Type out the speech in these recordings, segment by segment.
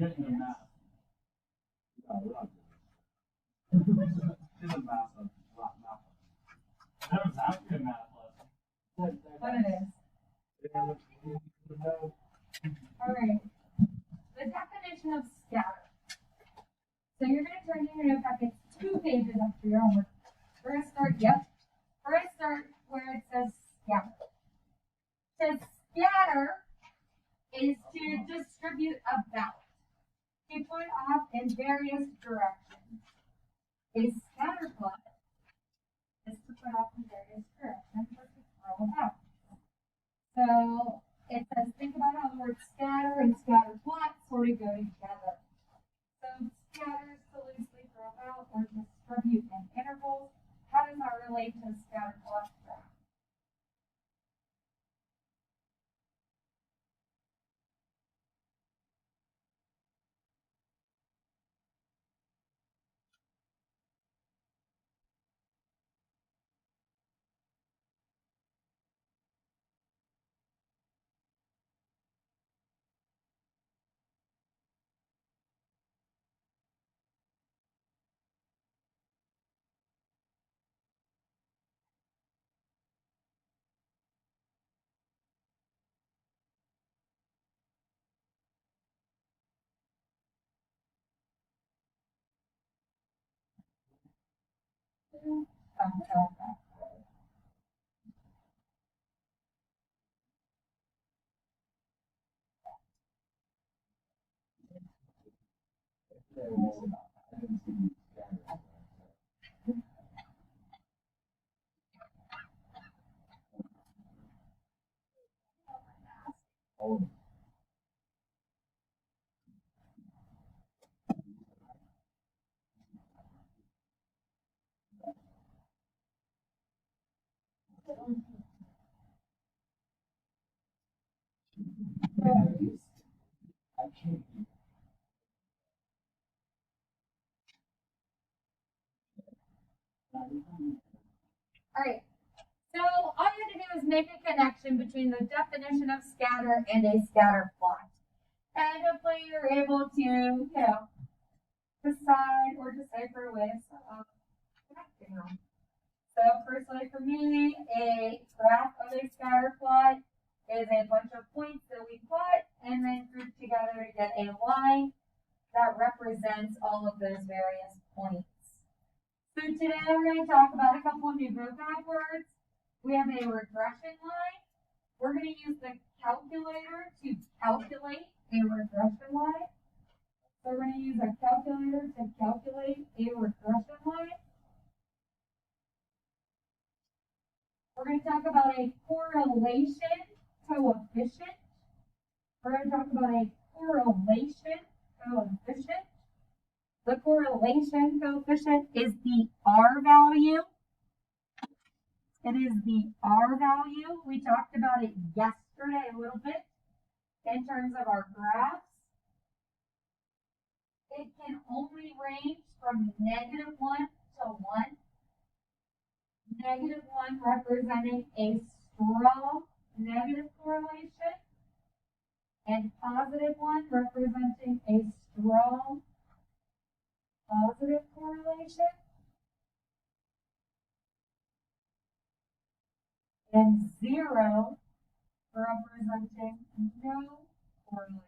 getting a math. She's a math. That was after math lesson. What it is. Alright. The definition of scatter. So you're going to turn in your note packet 2 pages after your homework. We're going to start where it says scatter. To scatter is to distribute about, to put off in various directions. A scatter plot is to put off in various directions or to throw about. So it says, think about how the word scatter and scatter plot sort of go together. So scatter is to loosely throw about or distribute in intervals. How does that relate to scatter plot? Alright, so all you have to do is make a connection between the definition of scatter and a scatter plot. And hopefully you're able to, decide or decipher ways of connecting them. So personally for me, a graph of a scatter plot is a bunch of points that we put and then group together to get a line that represents all of those various points. So today we're going to talk about a couple of new vocab words. We have a regression line. We're going to use the calculator to calculate a regression line. So we're going to use a calculator to calculate a regression line. We're going to talk about a correlation coefficient. We're going to talk about a correlation coefficient. The correlation coefficient is the R value. It is the R value. We talked about it yesterday a little bit in terms of our graphs. It can only range from -1 to 1. -1 representing a strong negative correlation, and +1 representing a strong positive correlation, and 0 representing no correlation.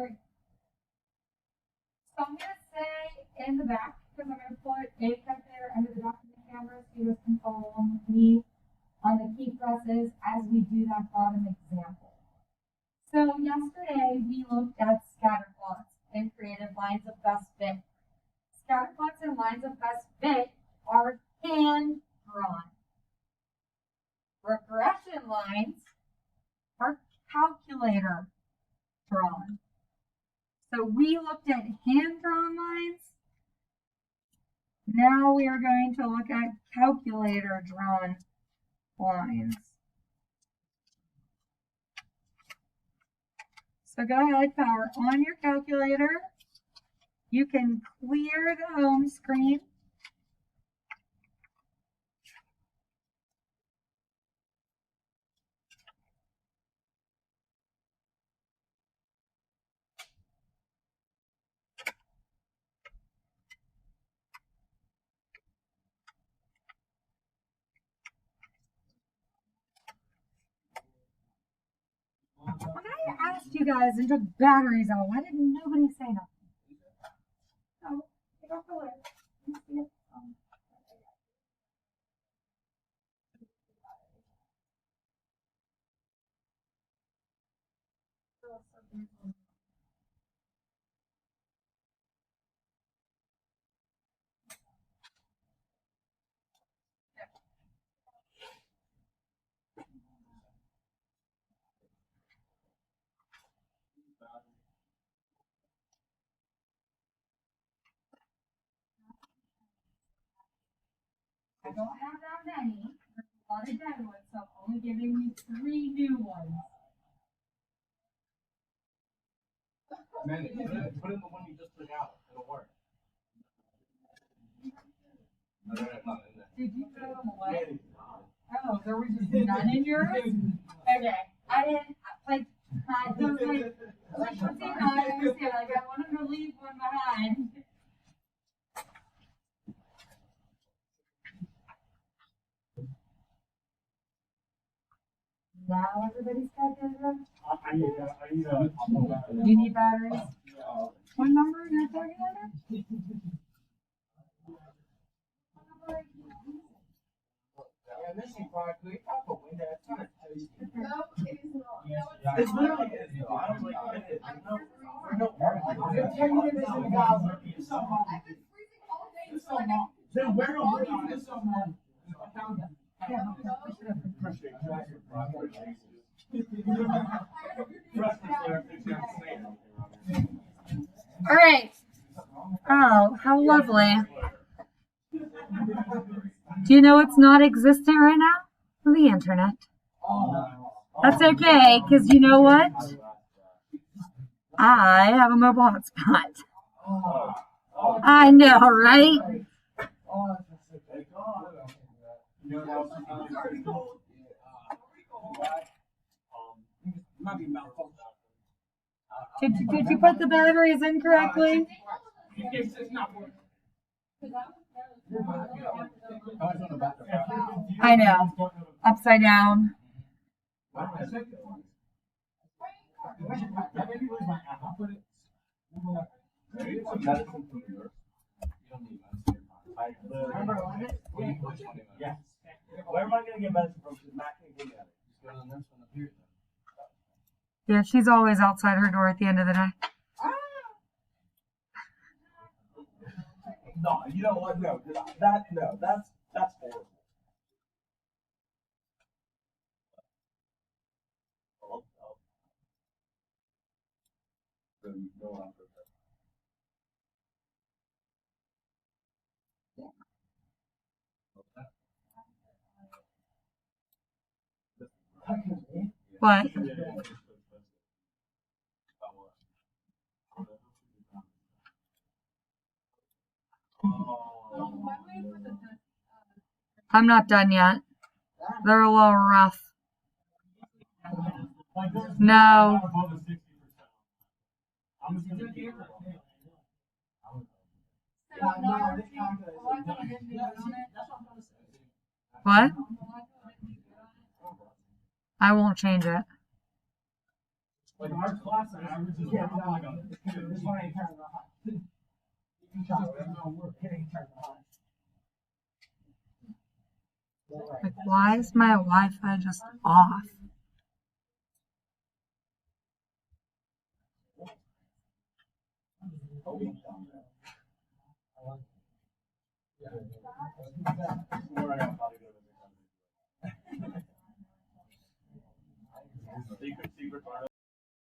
Alright. So I'm going to say in the back, because I'm going to put a calculator under the document camera so you guys can follow along with me on the key presses as we do that bottom example. So yesterday we looked at scatter plots and created lines of best fit. Scatter plots and lines of best fit are hand drawn. Regression lines are calculator drawn. So we looked at hand drawn lines. Now we are going to look at calculator drawn lines. So go ahead, power on your calculator. You can clear the home screen. When I asked you guys and took batteries out, why didn't nobody say nothing? Oh, take off the lid. Let me see it. I don't have that many. There's a lot of dead ones, so I'm only giving you 3 new ones. Man, put in the one you just took out. It'll work. No, they're not in there. Did you throw them away? Oh, there was just none in yours? Okay. I didn't, like, I was like, what's he not? I understand. Like, I wanted to leave one behind. Now everybody's got their. I need You need batteries? What number is your calculator? Yeah, this is probably up a window. It's kind of toasty. No, it is not. It's literally is though. I don't like it. No, it's 10 minutes in the house. I've been freezing all day, so like Then where do we I get someone? All right. Oh, how lovely. Do you know what's not existent right now? The internet. That's okay, because you know what? I have a mobile hotspot. I know, right? Did you put the batteries in correctly? I know. Upside down. Yeah. Where am I going to get medicine from? Because Matt can't give me that. Just go to the nurse one up here. Yeah, she's always outside her door at the end of the day. No, you know what? No, that's horrible. What? I'm not done yet. They're a little rough. No. What? I won't change it. Like our class average is Yeah, like a. this one ain't turning on. You try to work, it ain't turning on. Like, why is my Wi-Fi just off? Secret